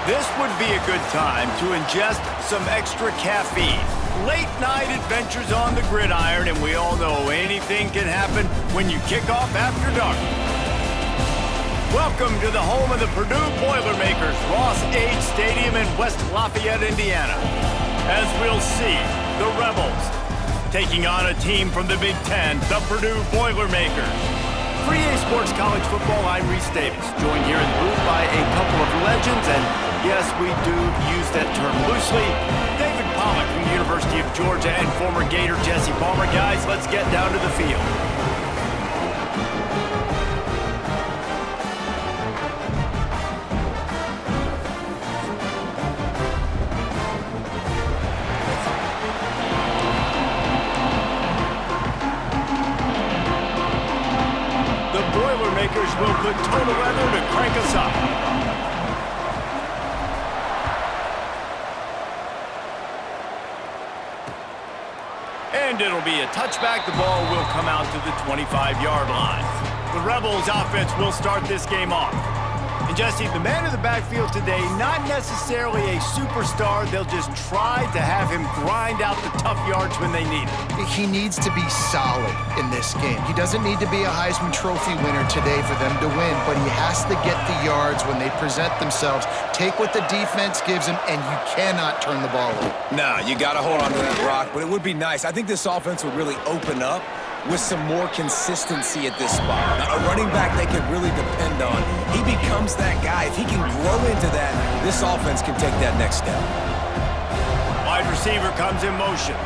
This would be a good time to ingest some extra caffeine. Late night adventures on the gridiron, and we all know anything can happen when you kick off after dark. Welcome to the home of the Purdue Boilermakers, Ross-Ade Stadium in West Lafayette, Indiana. As we'll see, the Rebels taking on a team from the Big Ten, the Purdue Boilermakers. For EA Sports College Football, I'm Reese Davis, joined here in the booth by a couple of legends, and yes, we do use that term loosely. David Pollack from the University of Georgia and former Gator Jesse Palmer. Guys, let's get down to the field. Boilermakers will put total weather to crank us up. And it'll be a touchback. The ball will come out to the 25-yard line. The Rebels offense will start this game off. And Jesse, the man in the backfield today, not necessarily a superstar. They'll just try to have him grind out the tough yards when they need it. He needs to be solid in this game. He doesn't need to be a Heisman Trophy winner today for them to win, but he has to get the yards when they present themselves. Take what the defense gives him, and you cannot turn the ball over. No, you got to hold on to that rock, but it would be nice. I think this offense would really open up with some more consistency at this spot. Now, a running back they can really depend on. He becomes that guy. If he can grow into that, this offense can take that next step. Wide receiver comes in motion.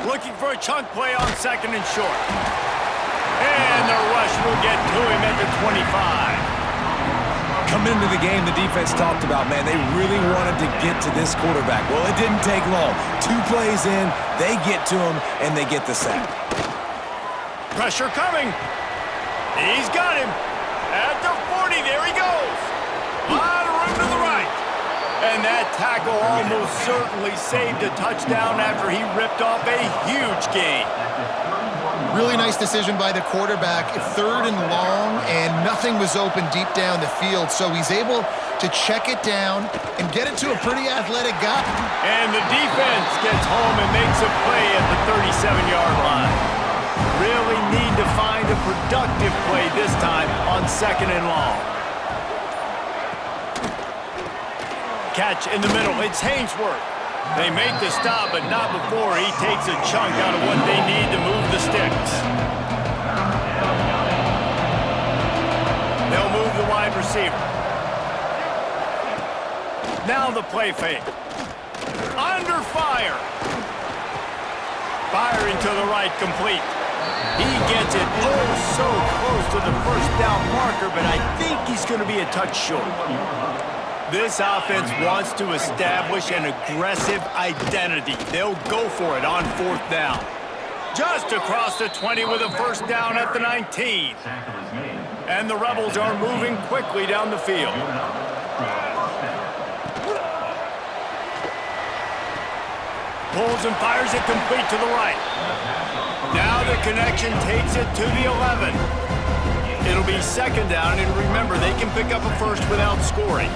Looking for a chunk play on second and short. And the rush will get to him at the 25. Coming into the game, the defense talked about, man, they really wanted to get to this quarterback. Well, it didn't take long. 2 plays in, they get to him, and they get the sack. Pressure coming. He's got him. At the 40, there he goes. A lot of room to the right. And that tackle almost certainly saved a touchdown after he ripped off a huge gain. Really nice decision by the quarterback. 3rd and long, and nothing was open deep down the field, so he's able to check it down and get it to a pretty athletic guy. And the defense gets home and makes a play at the 37-yard line. Really need to find a productive play this time on 2nd and long. Catch in the middle. It's Haynesworth. They make the stop, but not before he takes a chunk out of what they need to move the sticks. They'll move the wide receiver. Now the play fake. Under fire. Firing to the right, complete. He gets it so close to the first down marker, but I think he's going to be a touch short. This offense wants to establish an aggressive identity. They'll go for it on 4th down. Just across the 20 with a first down at the 19. And the Rebels are moving quickly down the field. Pulls and fires it complete to the right. Now the connection takes it to the 11. It'll be 2nd down, and remember, they can pick up a first without scoring.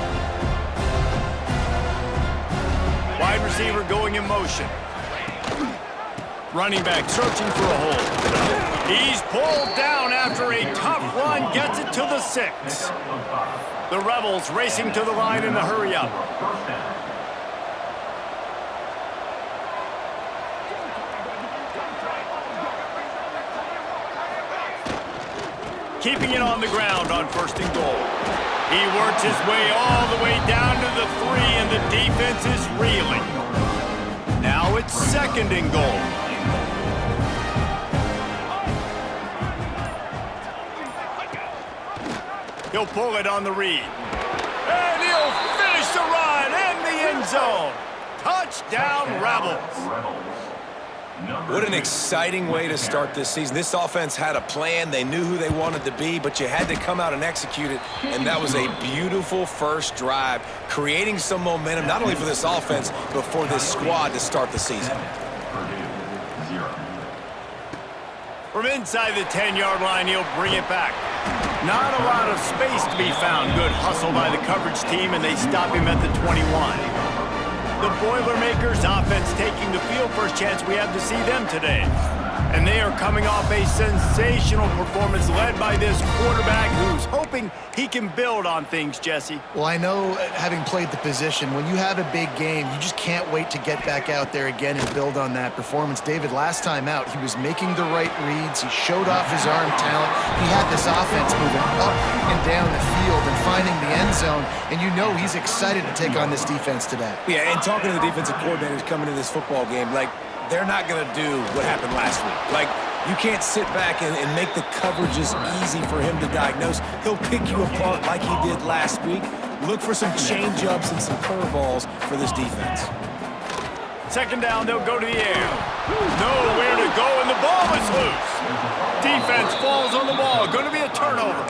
Wide receiver going in motion. Running back searching for a hole. He's pulled down after a tough run, gets it to the 6. The Rebels racing to the line in the hurry-up. Keeping it on the ground on 1st and goal. He works his way all the way down to the 3, and the defense is reeling. Now it's 2nd and goal. He'll pull it on the read. And he'll finish the run in the end zone. Touchdown, Rebels. What an exciting way to start this season. This offense had a plan. They knew who they wanted to be, but you had to come out and execute it, and that was a beautiful first drive, creating some momentum, not only for this offense, but for this squad to start the season. From inside the 10-yard line, he'll bring it back. Not a lot of space to be found. Good hustle by the coverage team, and they stop him at the 21. The Boilermakers offense taking the field. First chance we have to see them today. And they are coming off a sensational performance led by this quarterback who's hoping he can build on things, Jesse. Well, I know, having played the position, when you have a big game, you just can't wait to get back out there again and build on that performance. David, last time out, he was making the right reads. He showed off his arm talent. He had this offense moving up and down the field and finding the end zone. And you know he's excited to take on this defense today. Yeah, and talking to the defensive coordinators coming into this football game, like, they're not going to do what happened last week. Like, you can't sit back and make the coverages easy for him to diagnose. He'll pick you apart like he did last week. Look for some change-ups and some curveballs for this defense. Second down, they'll go to the air. Nowhere to go, and the ball is loose. Defense falls on the ball. Going to be a turnover.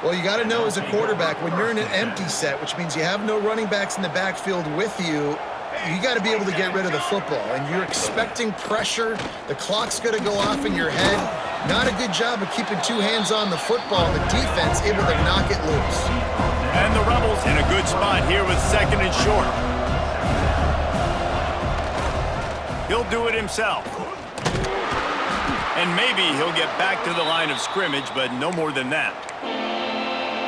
Well, you got to know as a quarterback, when you're in an empty set, which means you have no running backs in the backfield with you, you got to be able to get rid of the football, and you're expecting pressure. The clock's going to go off in your head. Not a good job of keeping two hands on the football. The defense able to knock it loose. And the Rebels in a good spot here with second and short. He'll do it himself. And maybe he'll get back to the line of scrimmage, but no more than that.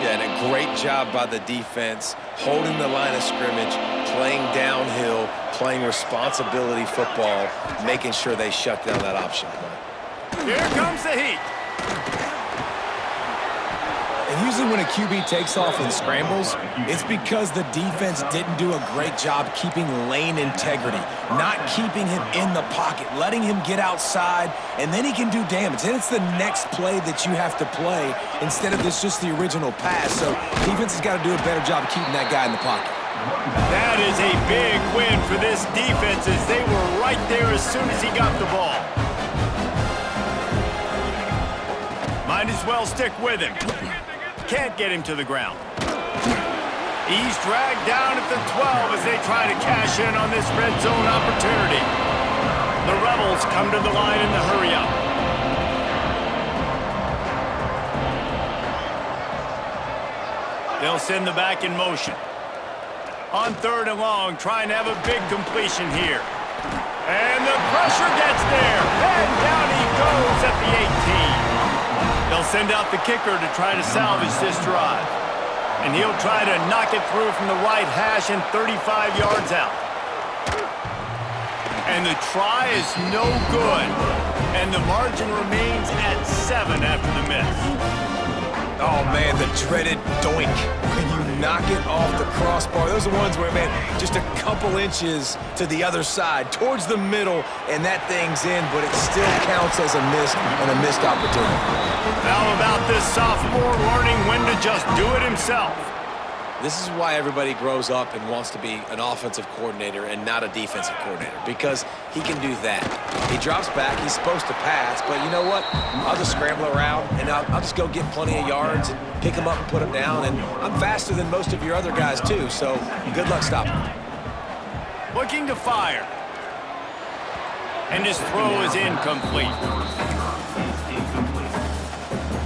Yeah, and a great job by the defense, holding the line of scrimmage, playing downhill, playing responsibility football, making sure they shut down that option play. Here comes the heat. And usually when a QB takes off and scrambles, it's because the defense didn't do a great job keeping lane integrity, not keeping him in the pocket, letting him get outside, and then he can do damage. Then it's the next play that you have to play instead of just the original pass. So defense has got to do a better job of keeping that guy in the pocket. That is a big win for this defense as they were right there as soon as he got the ball. Might as well stick with him. Can't get him to the ground. He's dragged down at the 12 as they try to cash in on this red zone opportunity. The Rebels come to the line in the hurry-up. They'll send the back in motion. On third and long, trying to have a big completion here. And the pressure gets there. And down he goes at the 18. They'll send out the kicker to try to salvage this drive. And he'll try to knock it through from the right hash and 35 yards out. And the try is no good. And the margin remains at 7 after the miss. Oh, man, the dreaded doink. When you knock it off the crossbar. Those are ones where, man, just a couple inches to the other side, towards the middle, and that thing's in, but it still counts as a miss and a missed opportunity. How about this sophomore learning when to just do it himself? This is why everybody grows up and wants to be an offensive coordinator and not a defensive coordinator, because he can do that. He drops back, he's supposed to pass, but you know what? I'll just scramble around, and I'll just go get plenty of yards and pick him up and put him down, and I'm faster than most of your other guys too, so good luck stopping him. Looking to fire. And his throw is incomplete.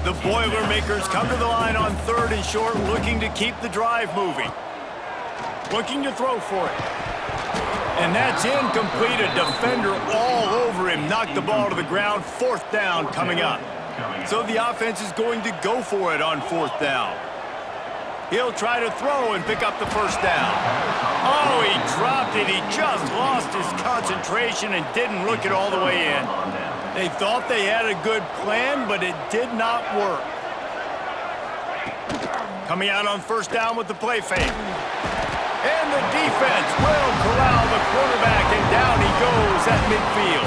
The Boilermakers come to the line on third and short, looking to keep the drive moving. Looking to throw for it. And that's incomplete. A defender all over him. Knocked the ball to the ground. Fourth down coming up. So the offense is going to go for it on fourth down. He'll try to throw and pick up the first down. Oh, he dropped it. He just lost his concentration and didn't look it all the way in. They thought they had a good plan, but it did not work. Coming out on first down with the play fake. And the defense will corral the quarterback, and down he goes at midfield.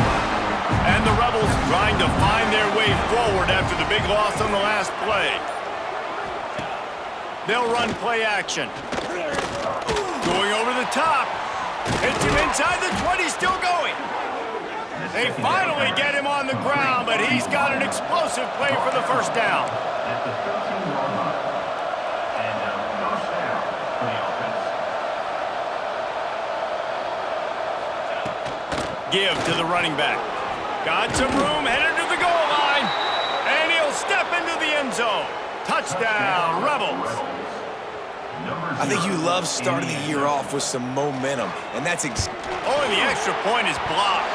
And the Rebels trying to find their way forward after the big loss on the last play. They'll run play action. Going over the top. Hits him inside the 20, still going. They finally get him on the ground, but he's got an explosive play for the first down. Give to the running back. Got some room, headed to the goal line. And he'll step into the end zone. Touchdown, Rebels. I think you love starting the year off with some momentum, and that's Oh, and the extra point is blocked.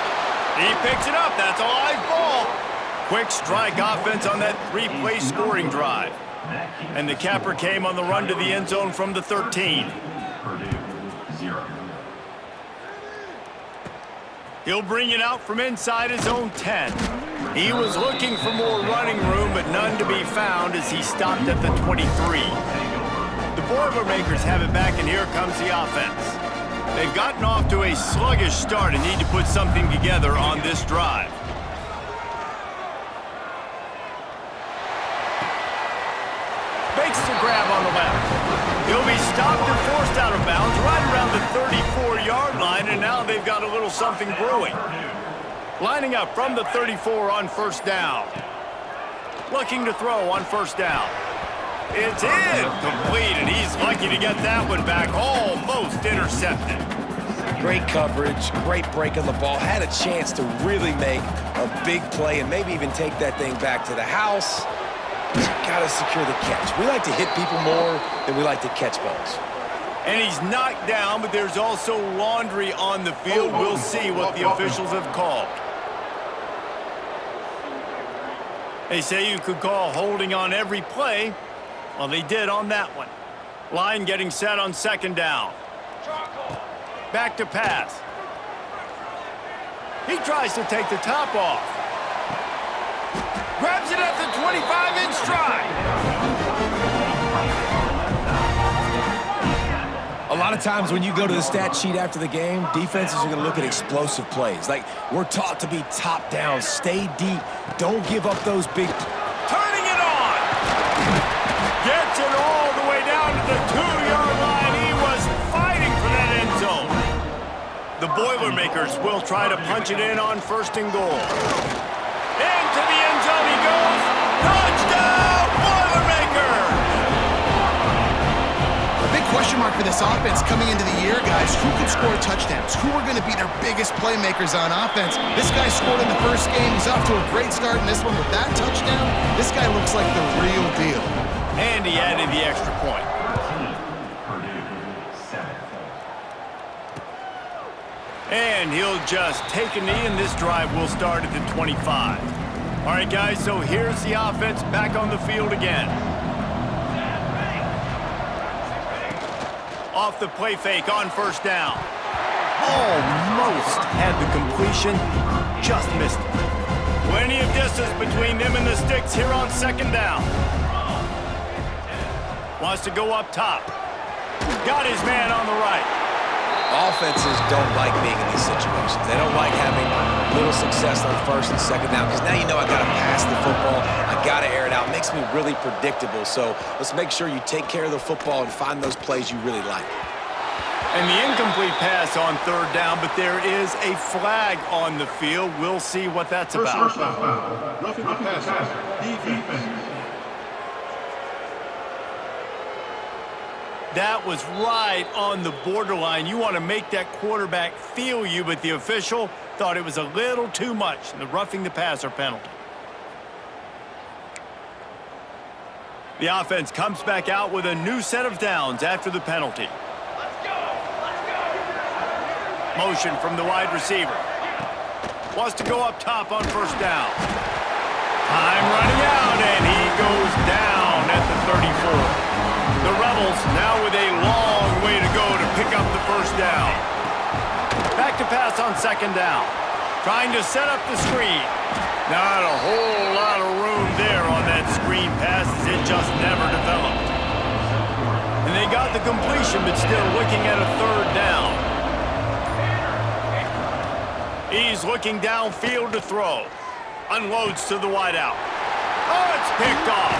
He picks it up. That's a live ball. Quick strike offense on that three-play scoring drive. And the capper came on the run to the end zone from the 13. He'll bring it out from inside his own 10. He was looking for more running room, but none to be found as he stopped at the 23. The Boilermakers have it back, and here comes the offense. They've gotten off to a sluggish start and need to put something together on this drive. Makes the grab on the left. He'll be stopped and forced out of bounds right around the 34-yard line, and now they've got a little something brewing. Lining up from the 34 on first down. Looking to throw on first down. It's incomplete, and he's lucky to get that one back, almost intercepted. great coverage, great break on the ball. Had a chance to really make a big play and maybe even take that thing back to the house. Got to secure the catch. We like to hit people more than we like to catch balls. And he's knocked down, but there's also laundry on the field. We'll see what the officials have called. They say you could call holding on every play. Well, they did on that one. Line getting set on second down. Back to pass. He tries to take the top off. Grabs it at the 25 in stride. A lot of times when you go to the stat sheet after the game, defenses are going to look at explosive plays. Like, we're taught to be top down, stay deep, don't give up those big... Turning it on! Gets it all the way down to the 2-yard line. He was fighting for that end zone. The Boilermakers will try to punch it in on first and goal. Into the end zone he goes. Touchdown, Boilermakers! Question mark for this offense coming into the year, guys. Who could score touchdowns? Who are going to be their biggest playmakers on offense? This guy scored in the first game. He's off to a great start in this one with that touchdown. This guy looks like the real deal. And he added the extra point. And he'll just take a knee, and this drive will start at the 25. All right, guys, so here's the offense back on the field again. Off the play fake on first down. Almost had the completion, just missed it. Plenty of distance between them and the sticks here on second down. Wants to go up top. Got his man on the right. Offenses don't like being in these situations. They don't like having little success on first and second down because now you know I got to pass the football. I got to air it out. It makes me really predictable. So let's make sure you take care of the football and find those plays you really like. And the incomplete pass on third down, but there is a flag on the field. We'll see what that's about. First down, roughing the passer, defense. That was right on the borderline. You want to make that quarterback feel you, but the official thought it was a little too much, the roughing the passer penalty. The offense comes back out with a new set of downs after the penalty. Motion from the wide receiver. Wants to go up top on first down. Time running out, and he goes down at the 34. The Rebels now with a long way to go to pick up the first down. Back to pass on second down. Trying to set up the screen. Not a whole lot of room there on that screen pass as it just never developed. And they got the completion, but still looking at a third down. He's looking downfield to throw. Unloads to the wideout. Oh, it's picked off.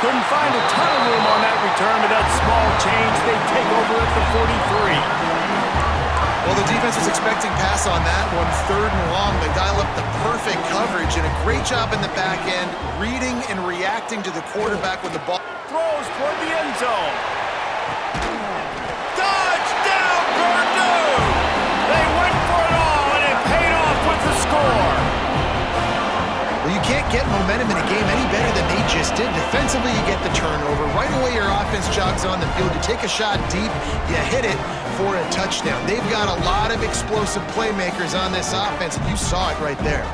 Couldn't find a ton of room on that return, but that small change, they take over at the 43. Well, the defense was expecting pass on that one. Third and long, they dial up the perfect coverage and a great job in the back end, reading and reacting to the quarterback with the ball. Throws toward the end zone. Touchdown, Purdue! They went for it all, and it paid off with the score. Well, you can't get momentum in a game any better than they just just did. Defensively, you get the turnover. Right away, your offense jogs on the field. You take a shot deep, you hit it for a touchdown. They've got a lot of explosive playmakers on this offense, and you saw it right there.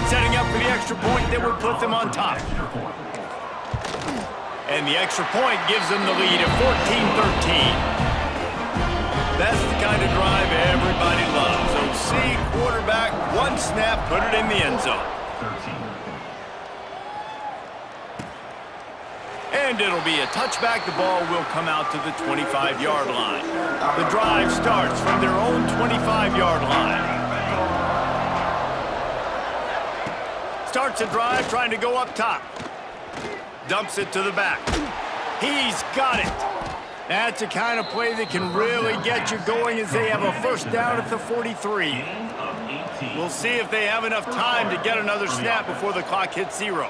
Setting up for the extra point that would put them on top. And the extra point gives them the lead at 14-13. That's the kind of drive everybody loves. OC, quarterback, one snap, put it in the end zone. And it'll be a touchback. The ball will come out to the 25-yard line. The drive starts from their own 25-yard line. Starts a drive trying to go up top. Dumps it to the back. He's got it. That's the kind of play that can really get you going as they have a first down at the 43. We'll see if they have enough time to get another snap before the clock hits 0.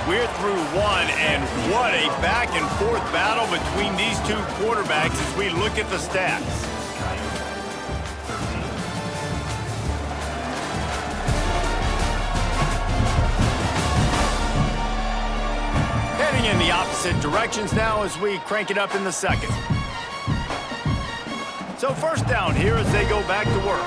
We're through one, and what a back-and-forth battle between these two quarterbacks as we look at the stats. Heading in the opposite directions now as we crank it up in the second. So first down here as they go back to work.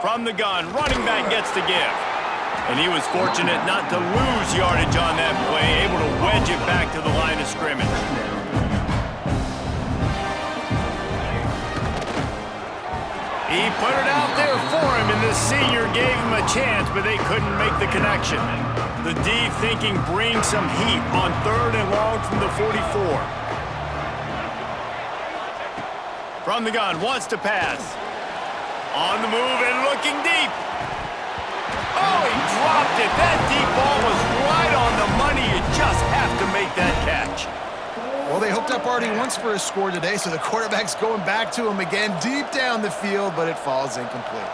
From the gun, running back gets to give. And he was fortunate not to lose yardage on that play, able to wedge it back to the line of scrimmage. He put it out there for him, and the senior gave him a chance, but they couldn't make the connection. The D thinking bring some heat on 3rd and long from the 44. From the gun, wants to pass. On the move and looking deep. Oh, he dropped it. That deep ball was right on the money. You just have to make that catch. Well, they hooked up already once for a score today, so the quarterback's going back to him again deep down the field, but it falls incomplete.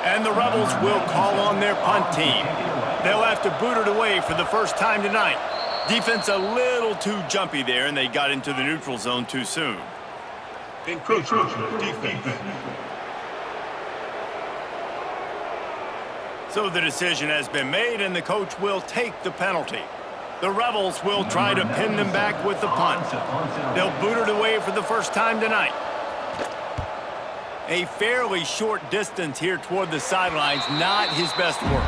And the Rebels will call on their punt team. They'll have to boot it away for the first time tonight. Defense a little too jumpy there, and they got into the neutral zone too soon. Encroachment defense. So the decision has been made, and the coach will take the penalty. The Rebels will try to pin them back with the punt. They'll boot it away for the first time tonight. A fairly short distance here toward the sidelines, not his best work.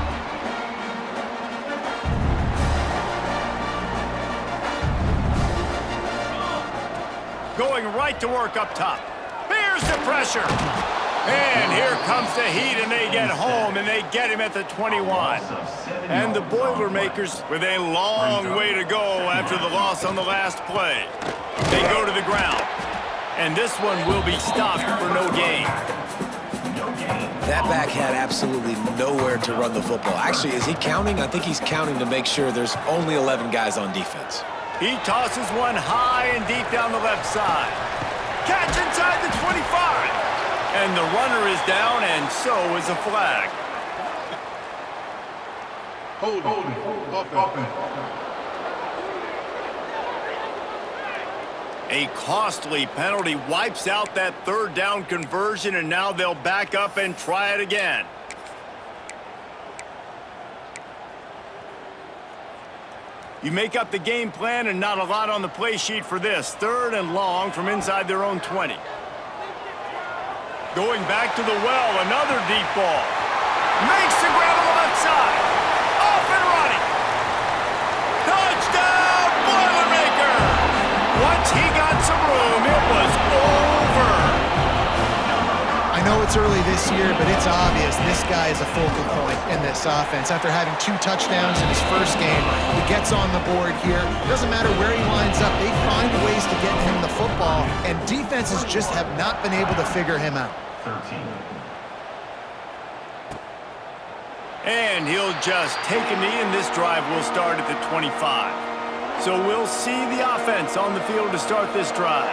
Going right to work up top. Here's the pressure. And here comes the heat, and they get home, and they get him at the 21. And the Boilermakers with a long way to go after the loss on the last play. They go to the ground, and this one will be stopped for no gain. That back had absolutely nowhere to run the football. Actually, is he counting? I think he's counting to make sure there's only 11 guys on defense. He tosses one high and deep down the left side. Catch inside the 25. And the runner is down, and so is a flag. Holding. Offense. A costly penalty wipes out that 3rd down conversion, and now they'll back up and try it again. You make up the game plan and not a lot on the play sheet for this. 3rd and long from inside their own 20. Going back to the well, another deep ball. Makes the grab on the left side. Off and running. Touchdown, Boilermakers! Once he got some room, it was over. I know it's early this year, but it's obvious this guy is a focal point in this offense. After having 2 touchdowns in his first game, he gets on the board here. Doesn't matter where he lines up, they find ways to get him the football, and defenses just have not been able to figure him out. 13. And he'll just take a knee, and this drive will start at the 25. So we'll see the offense on the field to start this drive.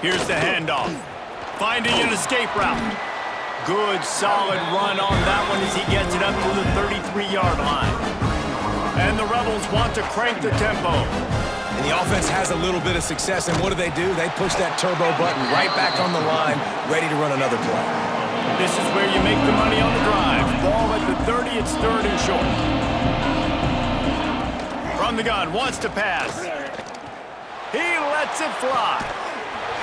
Here's the handoff. Finding an escape route. good, solid run on that one as he gets it up to the 33-yard line. And the Rebels want to crank the tempo. And the offense has a little bit of success, and what do? They push that turbo button right back on the line, ready to run another play. This is where you make the money on the drive. Ball at the 30, it's 3rd and short. From the gun, wants to pass. He lets it fly.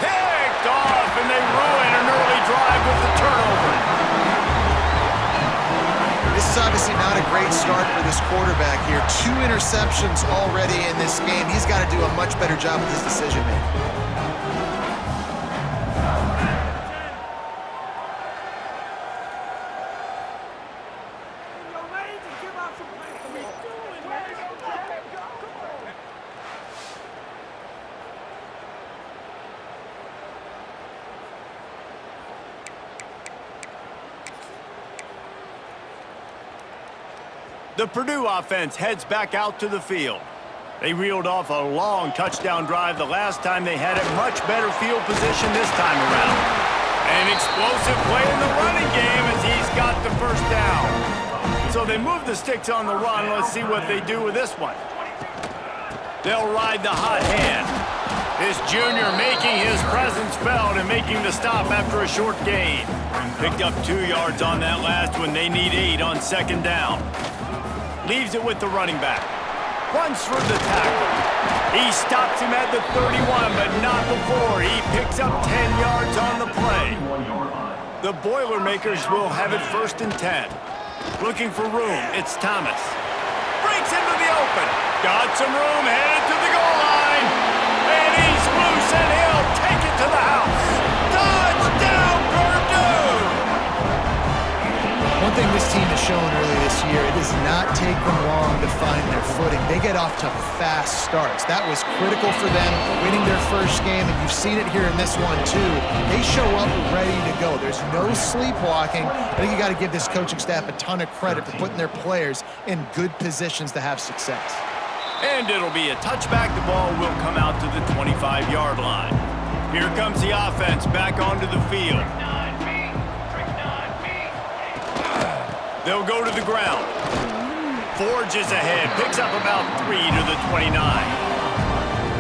Picked off, and they ruin an early drive with the turnover. This is obviously not a great start for this quarterback here. 2 interceptions already in this game. He's got to do a much better job with his decision-making. The Purdue offense heads back out to the field. They reeled off a long touchdown drive the last time they had a much better field position this time around. An explosive play in the running game as he's got the first down. So they move the sticks on the run. Let's see what they do with this one. They'll ride the hot hand. This junior making his presence felt and making the stop after a short gain. Picked up 2 yards on that last one. They need 8 on 2nd down. Leaves it with the running back. Runs through the tackle. He stops him at the 31, but not before. He picks up 10 yards on the play. The Boilermakers will have it 1st and 10. Looking for room, it's Thomas. Breaks into the open. Got some room, headed to the goal line. And he's loose, and he'll take it to the house. Touchdown, Purdue! One thing this team has shown early this year, it does not take them long to find their footing. They get off to fast starts. That was critical for them, winning their first game, and you've seen it here in this one too. They show up ready to go. There's no sleepwalking. I think you got to give this coaching staff a ton of credit for putting their players in good positions to have success. And it'll be a touchback. The ball will come out to the 25-yard line. Here comes the offense back onto the field. They'll go to the ground. Forges ahead, picks up about 3 to the 29.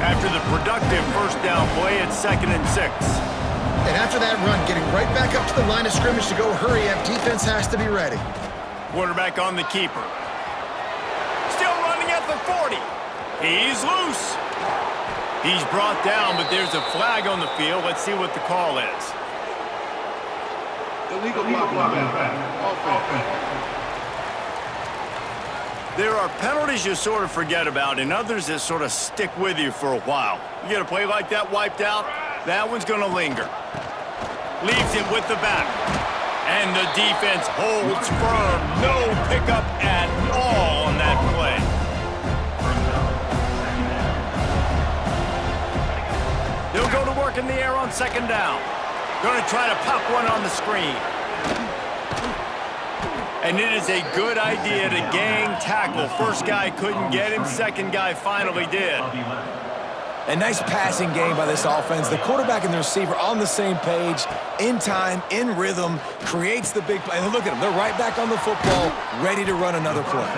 After the productive first down play, it's 2nd and 6. And after that run, getting right back up to the line of scrimmage to go hurry up, defense has to be ready. Quarterback on the keeper. Still running at the 40. He's loose. He's brought down, but there's a flag on the field. Let's see what the call is. Illegal blocking offense. There are penalties you sort of forget about and others that sort of stick with you for a while. You get a play like that wiped out, that one's going to linger. Leaves it with the back. And the defense holds firm. No pickup at all on that play. They'll go to work in the air on 2nd down. Going to try to pop one on the screen. And it is a good idea to gang tackle. First guy couldn't get him. Second guy finally did. A nice passing game by this offense. The quarterback and the receiver on the same page, in time, in rhythm, creates the big play. And look at them. They're right back on the football, ready to run another play.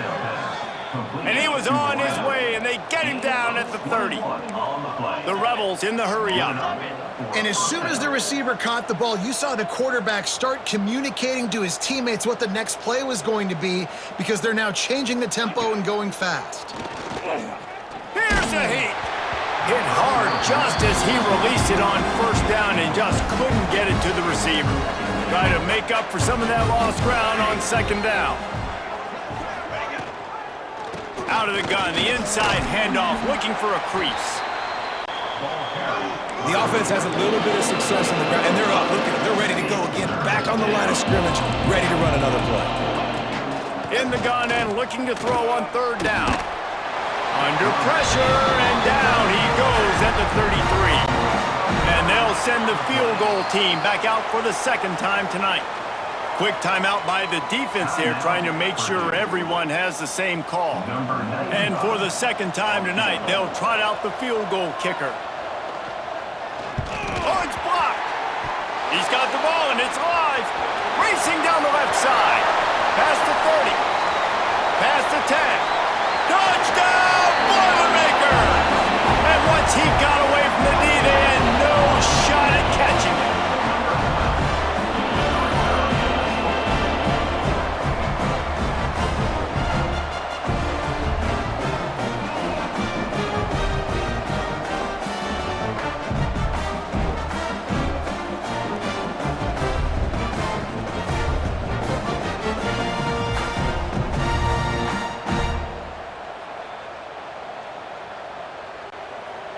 And he was on his way, and they get him down at the 30. The Rebels in the hurry-up. And as soon as the receiver caught the ball, you saw the quarterback start communicating to his teammates what the next play was going to be because they're now changing the tempo and going fast. Here's a heat. Hit hard just as he released it on 1st down and just couldn't get it to the receiver. Try to make up for some of that lost ground on 2nd down. Out of the gun, the inside handoff, looking for a crease. The offense has a little bit of success on the ground, and they're up. Look at them. They're ready to go again. Back on the line of scrimmage, ready to run another play. In the gun and looking to throw on 3rd down. Under pressure, and down he goes at the 33. And they'll send the field goal team back out for the 2nd time tonight. Quick timeout by the defense there, trying to make sure everyone has the same call. And for the 2nd time tonight, they'll trot out the field goal kicker. Oh, it's blocked. He's got the ball, and it's live. drive. Racing down the left side. Past the 30. Past the 10. Touchdown, Boilermakers! And once he got away from the D, they had no shot at catching him.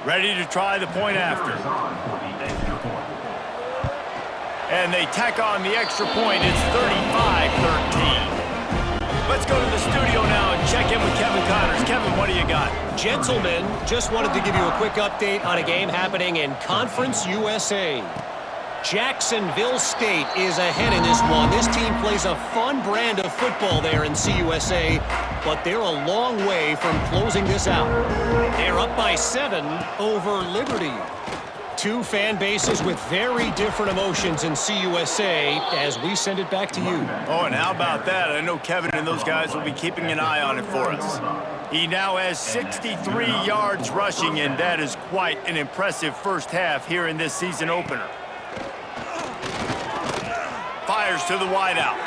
Ready to try the point after. And they tack on the extra point. It's 35-13. Let's go to the studio now and check in with Kevin Connors. Kevin, what do you got? Gentlemen, just wanted to give you a quick update on a game happening in Conference USA. Jacksonville State is ahead in this one. This team plays a fun brand of football there in CUSA, but they're a long way from closing this out. They're up by 7 over Liberty. Two fan bases with very different emotions in CUSA as we send it back to you. Oh, and how about that? I know Kevin and those guys will be keeping an eye on it for us. He now has 63 yards rushing, and that is quite an impressive first half here in this season opener. Fires to the wideout.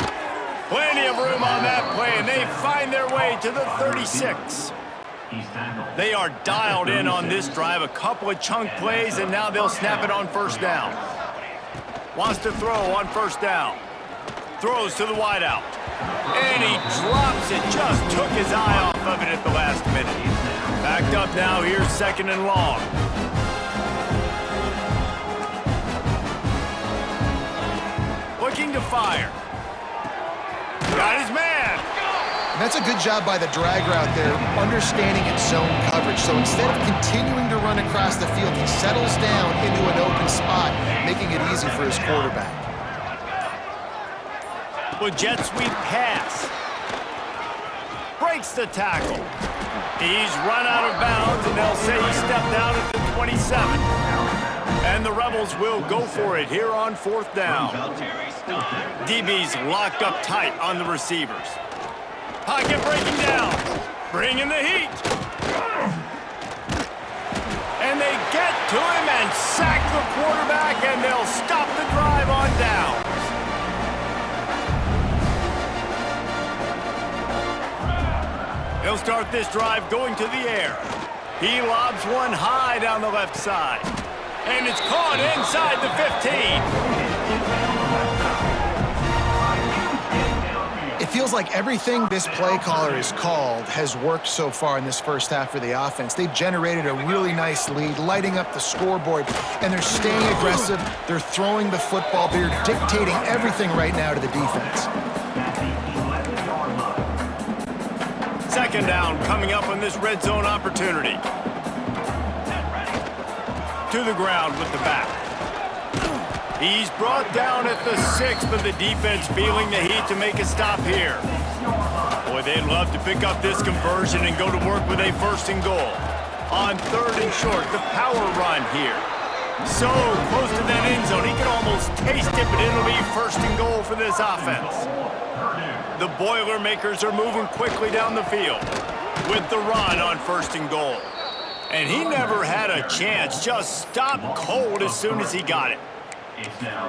Plenty of room on that play, and they find their way to the 36. They are dialed in on this drive. A couple of chunk plays, and now they'll snap it on first down. Wants to throw on first down. Throws to the wideout. And he drops it. Just took his eye off of it at the last minute. Backed up now. Here's second and long. Looking to fire. Got his man. And that's a good job by the drag route there, understanding its zone coverage. So instead of continuing to run across the field, he settles down into an open spot, making it easy for his quarterback. With jet sweep pass. Breaks the tackle. He's run out of bounds, and they'll say he stepped out at the 27. And the Rebels will go for it here on fourth down. DB's locked up tight on the receivers. Pocket breaking down. Bringing the heat. And they get to him and sack the quarterback, and they'll stop the drive on down. He'll start this drive going to the air. He lobs one high down the left side. And it's caught inside the 15. It feels like everything this play caller has called has worked so far in this first half for the offense. They've generated a really nice lead, lighting up the scoreboard, and they're staying aggressive. They're throwing the football. They're dictating everything right now to the defense. Second down coming up on this red zone opportunity. To the ground with the back. He's brought down at the 6, but the defense feeling the heat to make a stop here. Boy, they'd love to pick up this conversion and go to work with a first and goal. On third and short, the power run here. So close to that end zone, he can almost taste it, but it'll be first and goal for this offense. The Boilermakers are moving quickly down the field with the run on first and goal. And he never had a chance, just stopped cold as soon as he got it.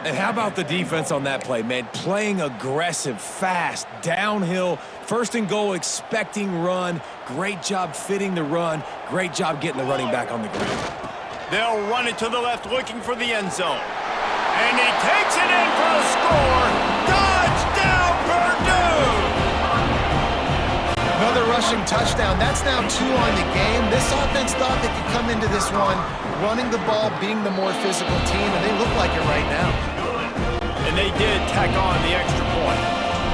And how about the defense on that play, man? Playing aggressive, fast, downhill, first and goal, expecting run. Great job fitting the run. Great job getting the running back on the ground. They'll run it to the left, looking for the end zone. And he takes it in for the score. Touchdown, Purdue! Another rushing touchdown. That's now 2 on the game. This offense thought they could come into this one running the ball, being the more physical team, and they look like it right now. And they did tack on the extra point.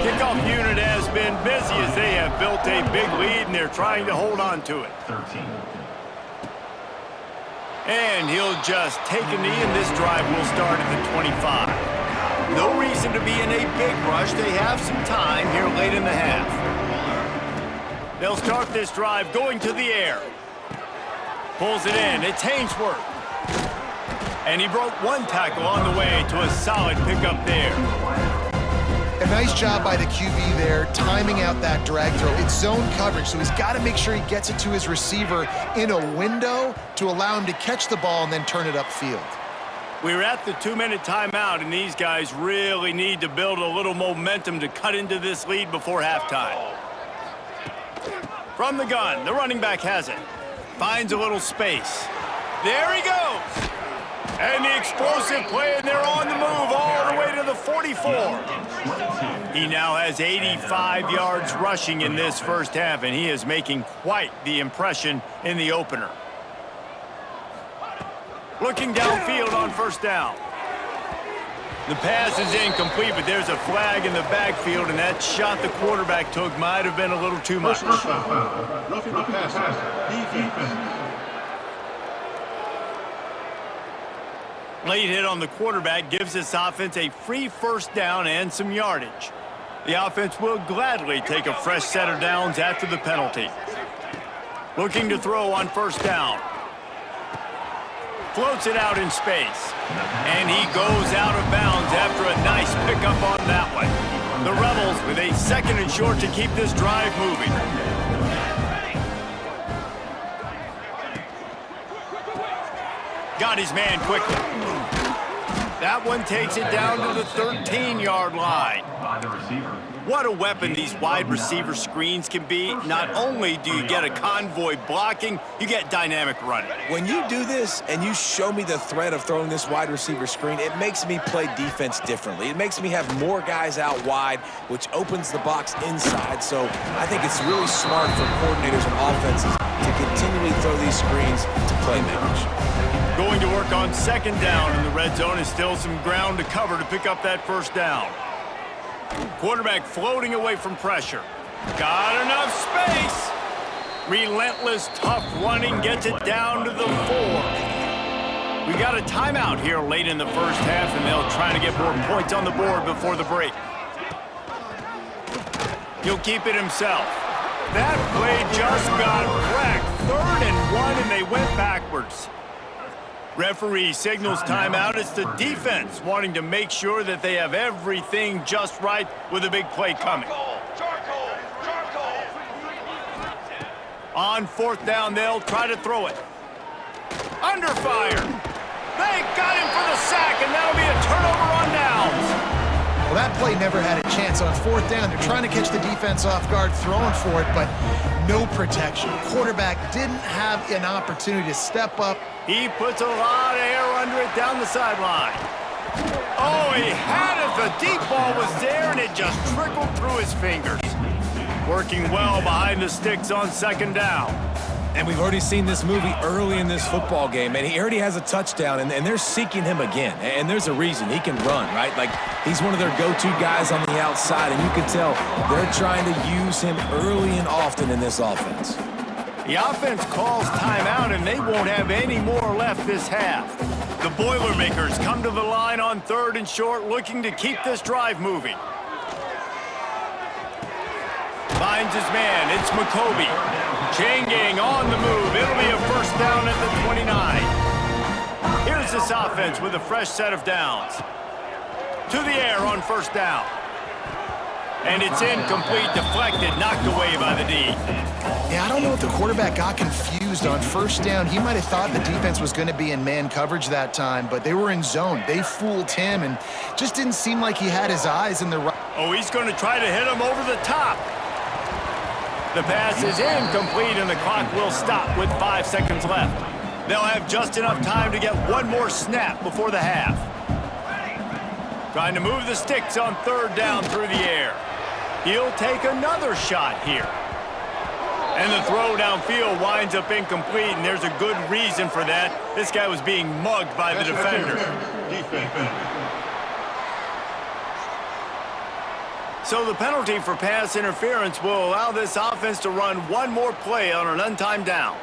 Kickoff unit has been busy as they have built a big lead, and they're trying to hold on to it. And he'll just take a knee, and this drive will start at the 25. No reason to be in a big rush. They have some time here late in the half. They'll start this drive going to the air. Pulls it in. It's Hainsworth. And he broke one tackle on the way to a solid pickup there. Nice job by the QB there, timing out that drag throw. It's zone coverage, so he's got to make sure he gets it to his receiver in a window to allow him to catch the ball and then turn it upfield. We're at the 2-minute timeout, and these guys really need to build a little momentum to cut into this lead before halftime. From the gun, the running back has it. Finds a little space. There he goes. And the explosive play, and they're on the move all the way to the 44. He now has 85 yards rushing in this first half, and he is making quite the impression in the opener. Looking downfield on first down. The pass is incomplete, but there's a flag in the backfield, and that shot the quarterback took might have been a little too much. Roughing the passer. Defense. Late hit on the quarterback gives this offense a free first down and some yardage. The offense will gladly take a fresh set of downs after the penalty. Looking to throw on first down. Floats it out in space. And he goes out of bounds after a nice pickup on that one. The Rebels with a 2nd and short to keep this drive moving. Got his man quickly. That one takes it down to the 13-yard line. What a weapon these wide receiver screens can be. Not only do you get a convoy blocking, you get dynamic running. When you do this and you show me the threat of throwing this wide receiver screen, it makes me play defense differently. It makes me have more guys out wide, which opens the box inside. So I think it's really smart for coordinators and offenses to continually throw these screens to playmakers. Going to work on 2nd down in the red zone is still some ground to cover to pick up that first down. Quarterback floating away from pressure. Got enough space. Relentless, tough running gets it down to the 4. We got a timeout here late in the first half, and they'll try to get more points on the board before the break. He'll keep it himself. That play just got wrecked. 3rd and 1, and they went backwards. Referee signals timeout. It's the defense wanting to make sure that they have everything just right with a big play coming. On 4th down, they'll try to throw it. Under fire. They got him for the sack, and that'll be a turnover on downs. Well, that play never had a chance. On 4th down, they're trying to catch the defense off guard, throwing for it, but no protection. Quarterback didn't have an opportunity to step up. He puts a lot of air under it down the sideline. Oh, he had it. The deep ball was there, and it just trickled through his fingers. Working well behind the sticks on 2nd down. And we've already seen this movie early in this football game, and he already has a touchdown, and they're seeking him again. And there's a reason. He can run, right? Like, he's one of their go-to guys on the outside, and you can tell they're trying to use him early and often in this offense. The offense calls timeout, and they won't have any more left this half. The Boilermakers come to the line on 3rd and short, looking to keep this drive moving. Finds his man. It's McCoby. Chain gang on the move. It'll be a first down at the 29. Here's this offense with a fresh set of downs. To the air on 1st down. And it's incomplete, deflected, knocked away by the D. Yeah, I don't know if the quarterback got confused on 1st down. He might have thought the defense was going to be in man coverage that time, but they were in zone. They fooled him, and just didn't seem like he had his eyes in the right. Oh, he's going to try to hit him over the top. The pass is incomplete, and the clock will stop with 5 seconds left. They'll have just enough time to get one more snap before the half. Trying to move the sticks on 3rd down through the air. He'll take another shot here. And the throw downfield winds up incomplete, and there's a good reason for that. This guy was being mugged by the defender. So the penalty for pass interference will allow this offense to run one more play on an untimed down.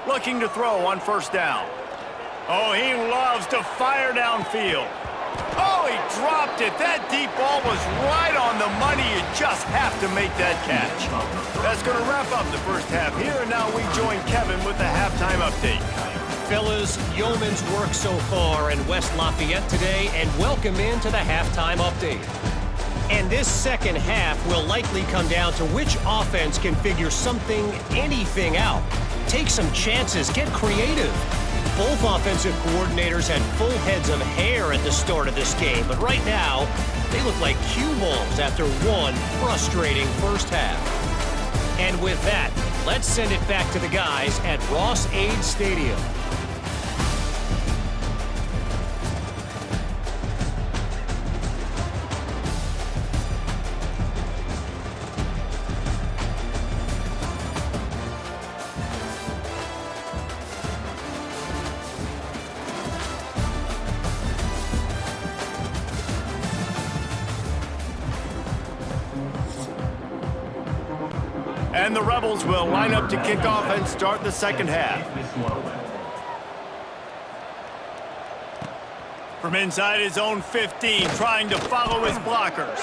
Looking to throw on 1st down. Oh, he loves to fire downfield. Oh, he dropped it. That deep ball was right on the money. You just have to make that catch. That's going to wrap up the first half here, and now we join Kevin with the halftime update. fellas, yeoman's work so far in West Lafayette today, and welcome into the halftime update. And this second half will likely come down to which offense can figure anything out. Take some chances, get creative. Both offensive coordinators had full heads of hair at the start of this game, but right now, they look like cue balls after one frustrating first half. And with that, let's send it back to the guys at Ross-Ade Stadium. And the Rebels will line up to kick off and start the second half. From inside his own 15, trying to follow his blockers.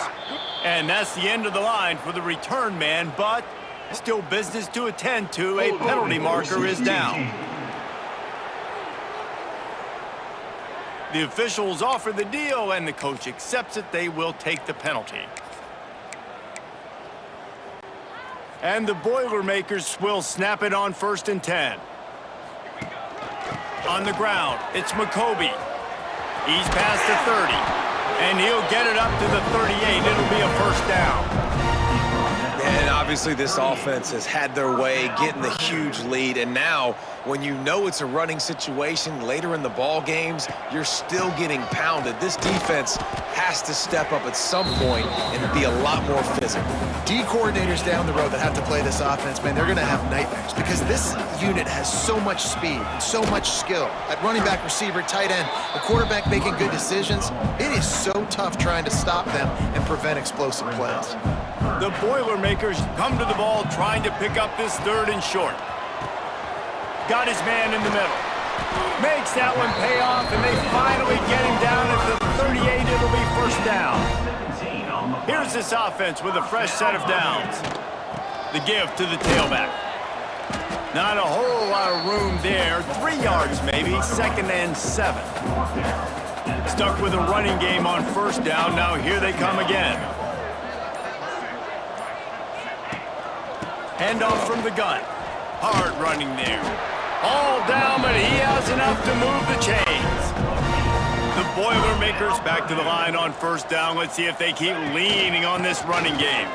And that's the end of the line for the return man, but still business to attend to. A penalty marker is down. The officials offer the deal, and the coach accepts it. They will take the penalty. And the Boilermakers will snap it on 1st and 10. On the ground, it's McCoby. He's past the 30, and he'll get it up to the 38. It'll be a first down. And obviously this offense has had their way, getting the huge lead. And now, when you know it's a running situation later in the ball games, you're still getting pounded. This defense has to step up at some point and be a lot more physical. D coordinators down the road that have to play this offense, man, they're going to have nightmares because this unit has so much speed and so much skill. At running back, receiver, tight end, the quarterback making good decisions, it is so tough trying to stop them and prevent explosive plays. The Boilermakers come to the ball trying to pick up this 3rd and short. Got his man in the middle. Makes that one pay off, and they finally get him down at the 38. It'll be first down. Here's this offense with a fresh set of downs. The give to the tailback. Not a whole lot of room there. 3 yards maybe, 2nd and 7. Stuck with a running game on first down. Now here they come again. Handoff from the gun. Hard running there. All down, but he has enough to move the chains. The Boilermakers back to the line on first down. Let's see if they keep leaning on this running game.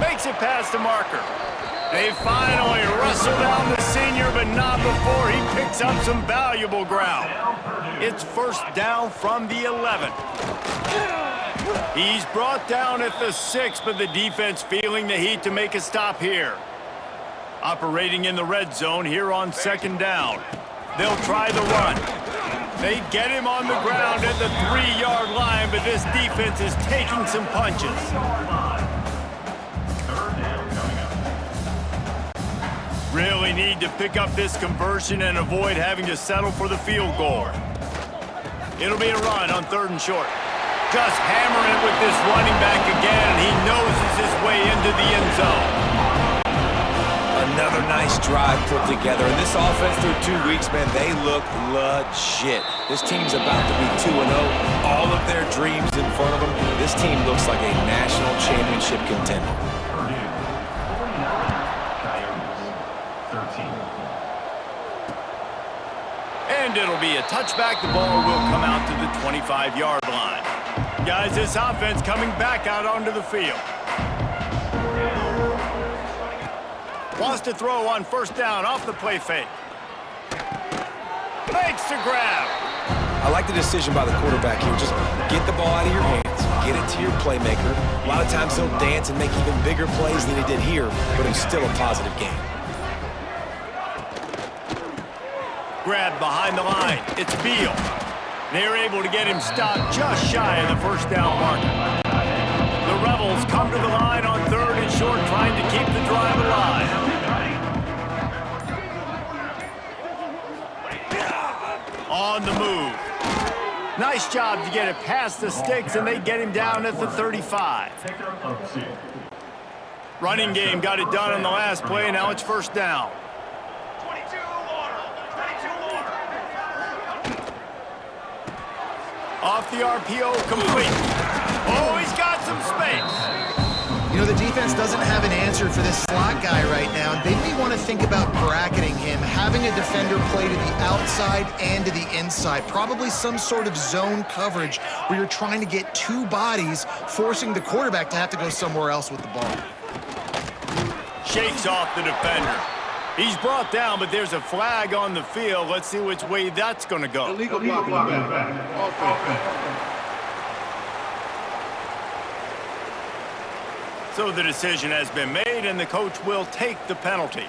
Makes it past the marker. They finally wrestle down the senior, but not before he picks up some valuable ground. It's first down from the 11. He's brought down at the 6, but the defense feeling the heat to make a stop here. Operating in the red zone here on 2nd down. They'll try the run. They get him on the ground at the 3-yard line, but this defense is taking some punches. Really need to pick up this conversion and avoid having to settle for the field goal. It'll be a run on 3rd and short. Just hammering it with this running back again, and he noses his way into the end zone. Another nice drive put together. And this offense through 2 weeks, man, they look legit. This team's about to be 2-0. All of their dreams in front of them. This team looks like a national championship contender. And it'll be a touchback. The ball will come out to the 25-yard line. Guys, this offense coming back out onto the field. Wants to throw on first down off the play fake. Makes the grab. I like the decision by the quarterback here. Just get the ball out of your hands. Get it to your playmaker. A lot of times he'll dance and make even bigger plays than he did here, but it's still a positive game. Grab behind the line. It's Beal. They're able to get him stopped just shy of the first down marker. The Rebels come to the line on 3rd and short, trying to keep the drive alive. On the move. Nice job to get it past the sticks, and they get him down at the 35. Running game got it done on the last play, now it's first down. Off the RPO, complete. Oh, he's got some space. You know, the defense doesn't have an answer for this slot guy right now. They may want to think about bracketing him, having a defender play to the outside and to the inside. Probably some sort of zone coverage where you're trying to get two bodies, forcing the quarterback to have to go somewhere else with the ball. Shakes off the defender. He's brought down, but there's a flag on the field. Let's see which way that's going to go. Illegal blocking. Offense. So the decision has been made, and the coach will take the penalty.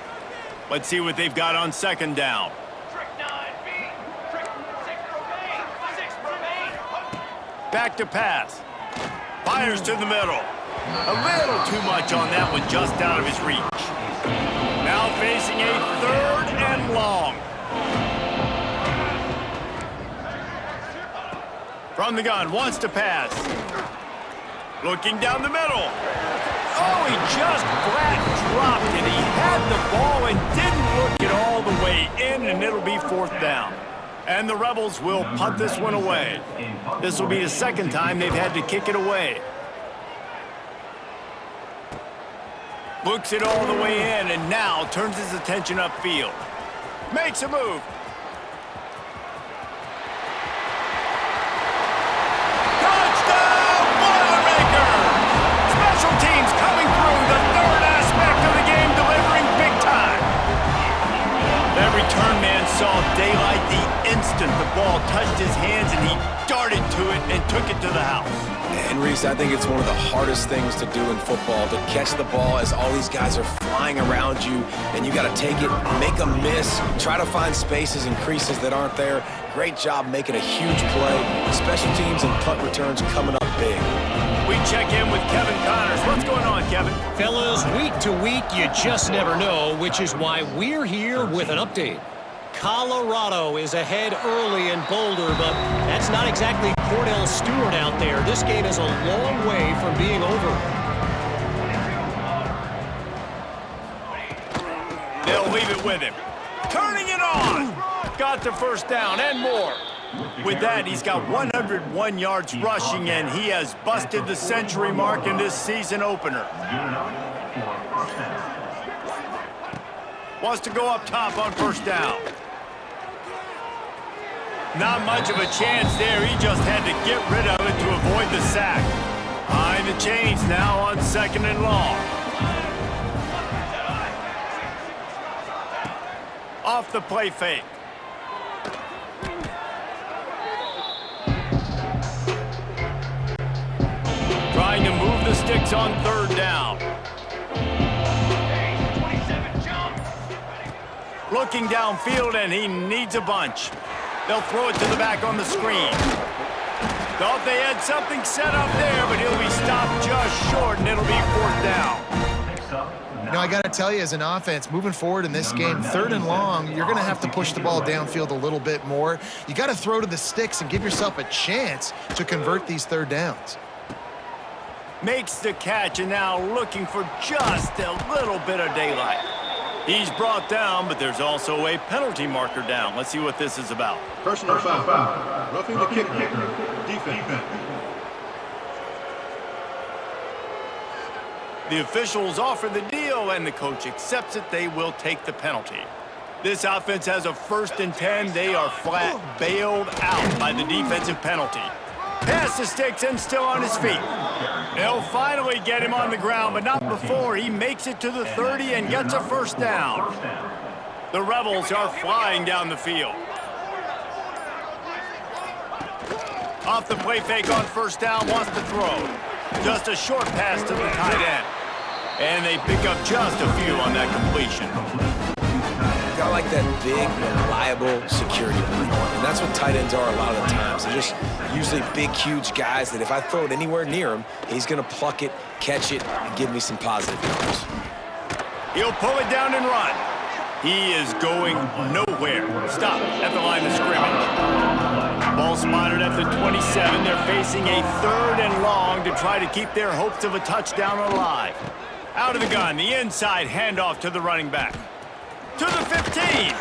Let's see what they've got on second down. Back to pass. Fires to the middle. A little too much on that one, just out of his reach. Now facing a 3rd and long. From the gun, wants to pass. Looking down the middle. Oh, he just flat dropped it. He had the ball and didn't look it all the way in, and it'll be 4th down. And the Rebels will punt this one away. This will be the 2nd time they've had to kick it away. Looks it all the way in, and now turns his attention upfield. Makes a move. Teams coming through, the 3rd aspect of the game, delivering big time. That return man saw daylight the instant the ball touched his hands, and he darted to it and took it to the house. And Reese, I think it's one of the hardest things to do in football, to catch the ball as all these guys are flying around you, and you got to take it, make a miss, try to find spaces and creases that aren't there. Great job making a huge play. Special teams and punt returns coming up big. We check in with Kevin Connors. What's going on, Kevin? Fellas, week to week, you just never know, which is why we're here with an update. Colorado is ahead early in Boulder, but that's not exactly Cordell Stewart out there. This game is a long way from being over. They'll leave it with him. Turning it on. Got the 1st down and more. With that, he's got 101 yards rushing, and he has busted the century mark in this season opener. Wants to go up top on 1st down. Not much of a chance there. He just had to get rid of it to avoid the sack. Behind the chains now on 2nd and long. Off the play fake. Trying to move the sticks on 3rd down. Looking downfield, and he needs a bunch. They'll throw it to the back on the screen. Thought they had something set up there, but he'll be stopped just short, and it'll be 4th down. You know, I got to tell you, as an offense, moving forward in this game, 3rd and long, you're going to have to push the ball downfield a little bit more. You got to throw to the sticks and give yourself a chance to convert these 3rd downs. Makes the catch, and now looking for just a little bit of daylight. He's brought down, but there's also a penalty marker down. Let's see what this is about. Personal foul. Roughing the kicker. Defense. The officials offer the deal, and the coach accepts it. They will take the penalty. This offense has a 1st and 10. They are flat bailed out by the defensive penalty. Pass the sticks and still on his feet. They'll finally get him on the ground, but not before he makes it to the 30 and gets a 1st down. The Rebels are flying down the field. Off the play fake on 1st down, wants to throw. Just a short pass to the tight end. And they pick up just a few on that completion. Got like that big, reliable security blanket. And that's what tight ends are a lot of the times. They're just usually big, huge guys that if I throw it anywhere near him, he's going to pluck it, catch it, and give me some positive yards. He'll pull it down and run. He is going nowhere. Stop at the line of scrimmage. Ball spotted at the 27. They're facing a 3rd and long to try to keep their hopes of a touchdown alive. Out of the gun, the inside handoff to the running back. To the 15.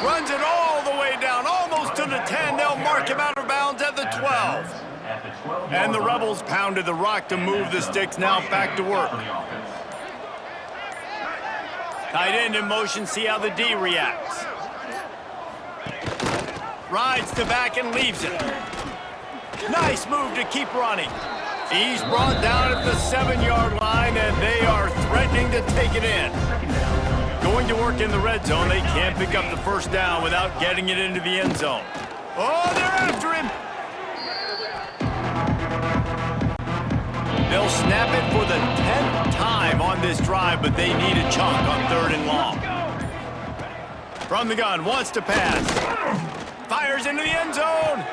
Runs it all the way down, almost to the 10. They'll mark him out of bounds at the 12. And the Rebels pounded the rock to move the sticks. Now back to work. Tight end in motion. See how the D reacts. Rides to back and leaves it. Nice move to keep running. He's brought down at the 7-yard line, and they are threatening to take it in. Going to work in the red zone. They can't pick up the first down without getting it into the end zone. Oh, they're after him. They'll snap it for the 10th time on this drive, but they need a chunk on 3rd and long. From the gun, wants to pass. Fires into the end zone.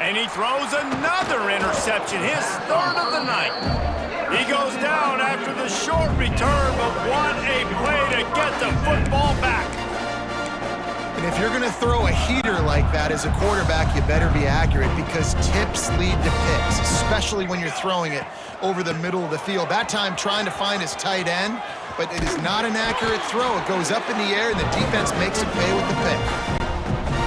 And he throws another interception, his 3rd of the night. He goes down after the short return, but what a play to get the football back. And if you're going to throw a heater like that as a quarterback, you better be accurate because tips lead to picks, especially when you're throwing it over the middle of the field. That time trying to find his tight end, but it is not an accurate throw. It goes up in the air, and the defense makes it pay with the pick.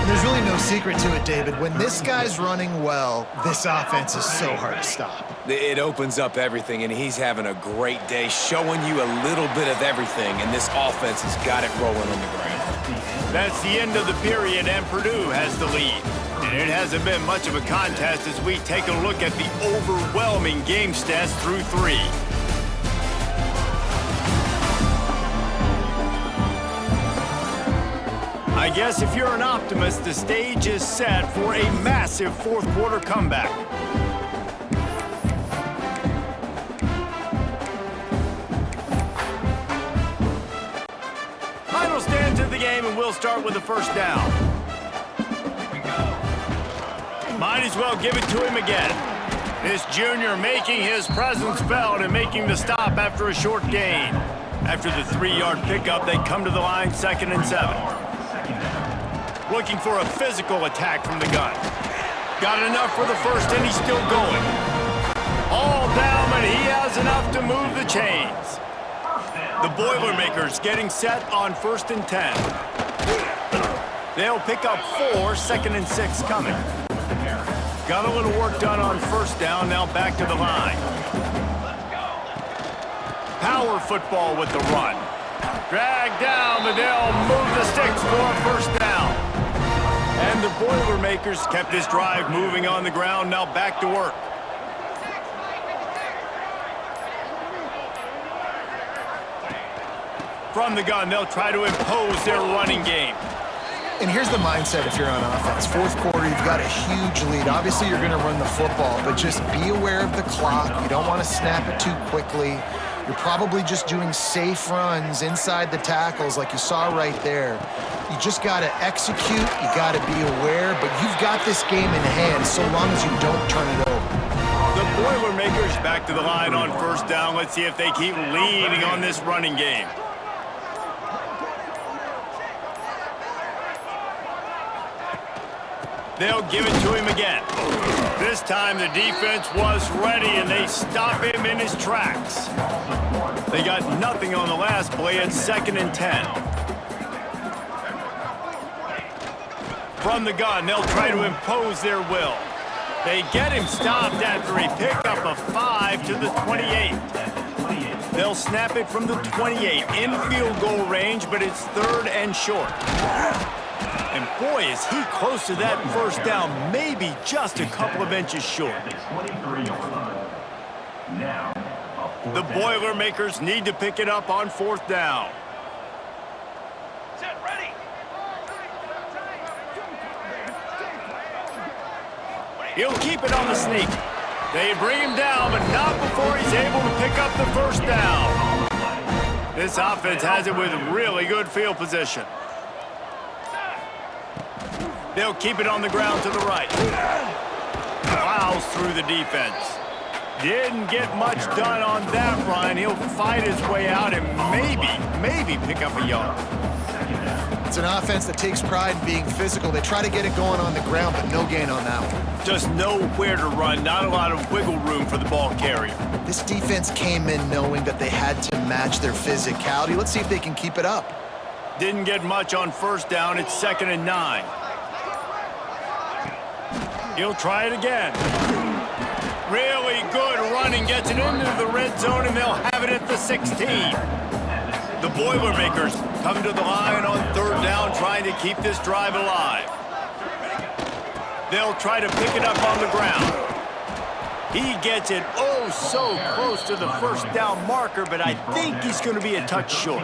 And there's really no secret to it, David. When this guy's running well, this offense is so hard to stop. It opens up everything, and he's having a great day, showing you a little bit of everything, and this offense has got it rolling on the ground. That's the end of the period, and Purdue has the lead. And it hasn't been much of a contest as we take a look at the overwhelming game stats through 3. I guess if you're an optimist, the stage is set for a massive 4th quarter comeback. Final stands of the game, and we'll start with the first down. Might as well give it to him again. This junior making his presence felt and making the stop after a short gain. After the 3-yard pickup, they come to the line 2nd and 7. Looking for a physical attack from the gun. Got enough for the first, and he's still going. All down, but he has enough to move the chains. The Boilermakers getting set on 1st and 10. They'll pick up 4, 2nd and 6 coming. Got a little work done on 1st down, now back to the line. Power football with the run. Drag down, but they'll move the sticks for a 1st down. And the Boilermakers kept this drive moving on the ground, now back to work. From the gun, they'll try to impose their running game. And here's the mindset if you're on offense. 4th quarter, you've got a huge lead. Obviously, you're going to run the football, but just be aware of the clock. You don't want to snap it too quickly. You're probably just doing safe runs inside the tackles like you saw right there. You just got to execute. You got to be aware, but you've got this game in hand so long as you don't turn it over. The Boilermakers back to the line on 1st down. Let's see if they keep leading on this running game. They'll give it to him again. This time the defense was ready, and they stop him in his tracks. They got nothing on the last play at 2nd and 10. From the gun, they'll try to impose their will. They get him stopped after he picked up a 5 to the 28. They'll snap it from the 28 in field goal range, but it's 3rd and short. And boy, is he close to that 1st down, maybe just a couple of inches short. The Boilermakers need to pick it up on 4th down. He'll keep it on the sneak. They bring him down, but not before he's able to pick up the 1st down. This offense has it with really good field position. They'll keep it on the ground to the right. Plows through the defense. Didn't get much done on that run. He'll fight his way out and maybe pick up a yard. It's an offense that takes pride in being physical. They try to get it going on the ground, but no gain on that one. Just nowhere to run. Not a lot of wiggle room for the ball carrier. This defense came in knowing that they had to match their physicality. Let's see if they can keep it up. Didn't get much on 1st down. It's 2nd and 9. He'll try it again. Really good running, gets it into the red zone, and they'll have it at the 16. The Boilermakers come to the line on 3rd down, trying to keep this drive alive. They'll try to pick it up on the ground. He gets it oh so close to the 1st down marker, but I think he's going to be a touch short.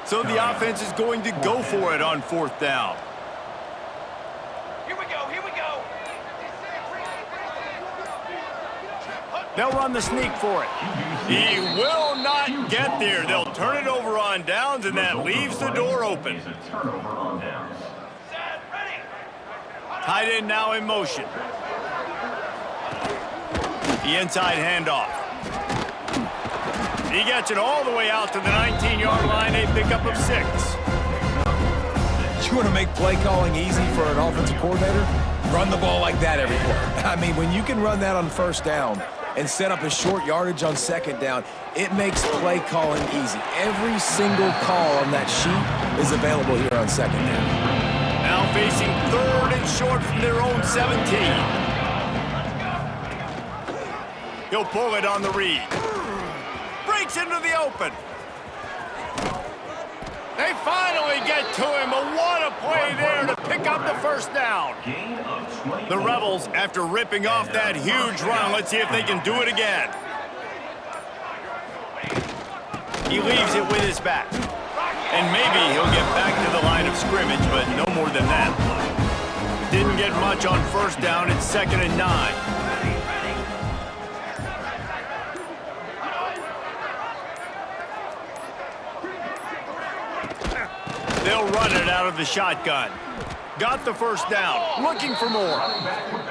So the offense is going to go for it on 4th down. Here we go, here we go. They'll run the sneak for it. He will not get there. They'll turn it over on downs, and that leaves the door open. Tight end now in motion. The inside handoff. He gets it all the way out to the 19-yard line, a pickup of 6. You want to make play calling easy for an offensive coordinator? Run the ball like that every play. I mean, when you can run that on 1st down and set up a short yardage on 2nd down, it makes play calling easy. Every single call on that sheet is available here on 2nd down. Now facing 3rd and short from their own 17. He'll pull it on the read. Breaks into the open. They finally get to him, but what a play there to pick up the 1st down. The Rebels, after ripping off that huge run, let's see if they can do it again. He leaves it with his back. And maybe he'll get back to the line of scrimmage, but no more than that. Didn't get much on 1st down. It's 2nd and 9. They'll run it out of the shotgun. Got the 1st down. Looking for more.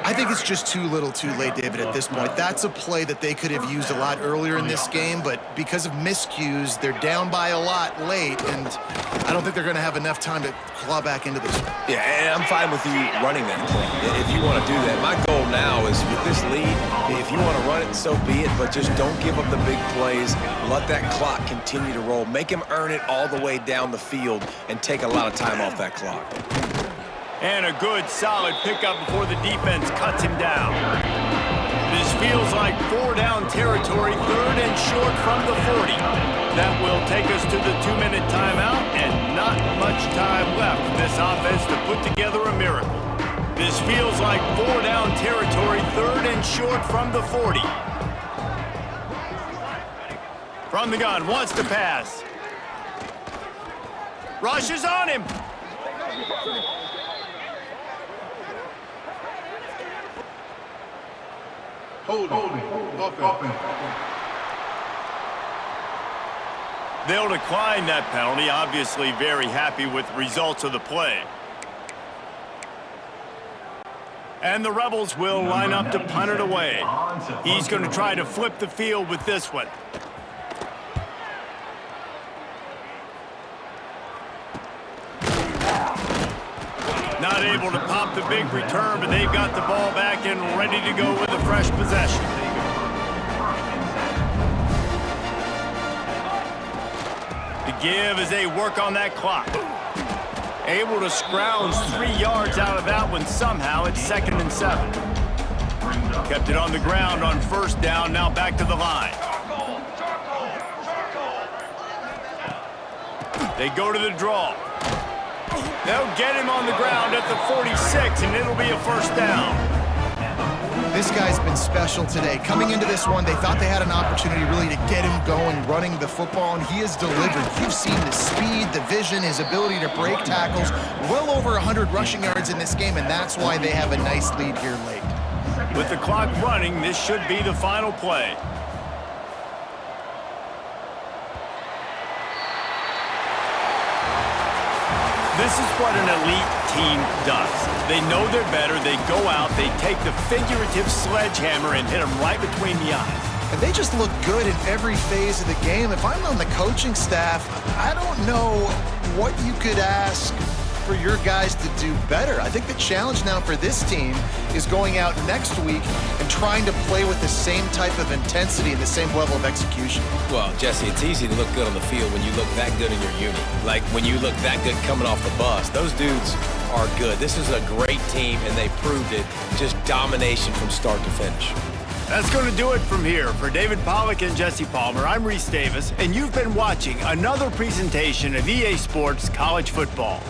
I think it's just too little too late, David, at this point. That's a play that they could have used a lot earlier in this game, but because of miscues, they're down by a lot late, and I don't think they're going to have enough time to claw back into this. Yeah, and I'm fine with you running that play if you want to do that. My goal now is with this lead, if you want to run it, so be it, but just don't give up the big plays. Let that clock continue to roll. Make him earn it all the way down the field and take a lot of time off that clock. And a good, solid pickup before the defense cuts him down. This feels like 4-down territory, 3rd and short from the 40. That will take us to the 2-minute timeout, and not much time left for this offense to put together a miracle. This feels like 4-down territory, 3rd and short from the 40. From the gun, wants to pass. Rush is on him. Holding. Offense. They'll decline that penalty, obviously very happy with the results of the play. And the Rebels will line up to punt it away. He's going to try to flip the field with this one. Not able to pop the big return, but they've got the ball back and ready to go with a fresh possession. The give as they work on that clock. Able to scrounge 3 yards out of that one somehow. It's 2nd and 7. Kept it on the ground on 1st down, now back to the line. They go to the draw. They'll get him on the ground at the 46, and it'll be a 1st down. This guy's been special today. Coming into this one, they thought they had an opportunity really to get him going, running the football, and he has delivered. You've seen the speed, the vision, his ability to break tackles. Well over 100 rushing yards in this game, and that's why they have a nice lead here late. With the clock running, this should be the final play. This is what an elite team does. They know they're better, they go out, they take the figurative sledgehammer and hit them right between the eyes. And they just look good in every phase of the game. If I'm on the coaching staff, I don't know what you could ask for your guys to do better. I think the challenge now for this team is going out next week and trying to play with the same type of intensity and the same level of execution. Well, Jesse, it's easy to look good on the field when you look that good in your unit. Like when you look that good coming off the bus. Those dudes are good. This is a great team, and they proved it. Just domination from start to finish. That's going to do it from here. For David Pollack and Jesse Palmer, I'm Reese Davis, and you've been watching another presentation of EA Sports College Football.